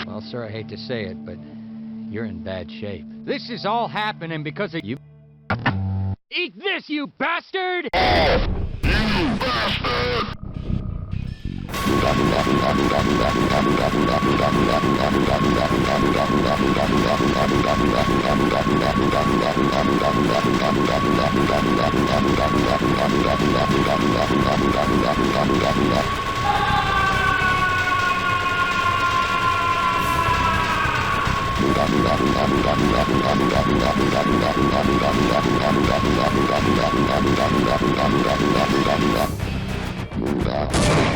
Well, sir, I hate to say it, but you're in bad shape. This is all happening because of you. Eat this, you bastard! Muda.